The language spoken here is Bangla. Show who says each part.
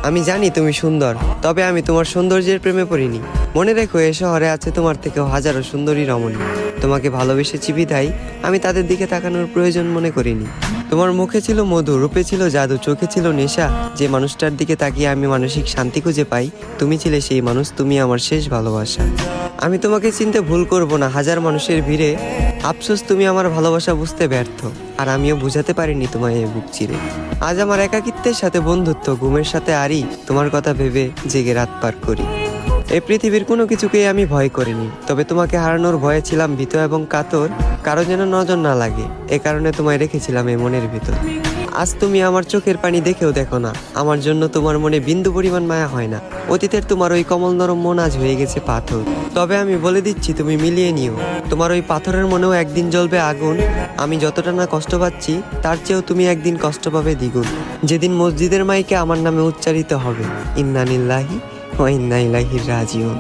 Speaker 1: আমি জানি তুমি সুন্দর, তবে আমি তোমার সৌন্দর্যের প্রেমে পড়িনি। মনে রেখো, এ শহরে আছে তোমার থেকেও হাজারো সুন্দরী রমণী। তোমাকে ভালোবেসেছি বিধায় আমি তাদের দিকে তাকানোর প্রয়োজন মনে করিনি। তোমার মুখে ছিল মধু, রূপে ছিল জাদু, চোখে ছিল নেশা। যে মানুষটার দিকে তাকিয়ে আমি মানসিক শান্তি খুঁজে পাই, তুমি ছিলে সেই মানুষ। তুমি আমার শেষ ভালোবাসা। আমি তোমাকে চিনতে ভুল করব না হাজার মানুষের ভিড়ে। আফসোস তুমি আমার ভালোবাসা বুঝতে ব্যর্থ, আর আমিও বুঝাতে পারিনি তোমায় এই বুক চিরে। আজ আমার একাকিত্বের সাথে বন্ধুত্ব, ঘুমের সাথে আরি, তোমার কথা ভেবে জেগে রাত পার করি। এই পৃথিবীর কোনো কিছুকেই আমি ভয় করিনি, তবে তোমাকে হারানোর ভয়ে ছিলাম ভীত এবং কাতর। কারো যেন নজর না লাগে, এ কারণে তোমায় রেখেছিলাম এই মনের ভিতর। আজ তুমি আমার চোখের পানি দেখেও দেখো না, আমার জন্য তোমার মনে বিন্দু পরিমাণ মায়া হয় না। অতীতের তোমার ওই কমল নরম মন আজ হয়ে গেছে পাথর। তবে আমি বলে দিচ্ছি, তুমি মিলিয়ে নিও, তোমার ওই পাথরের মনেও একদিন জ্বলবে আগুন। আমি যতটা না কষ্ট পাচ্ছি, তার চেয়েও তুমি একদিন কষ্ট পাবে দ্বিগুণ। যেদিন মসজিদের মাইকে আমার নামে উচ্চারিত হবে ইন্না লিল্লাহি ওয়া ইন্না ইলাইহি রাজিউন।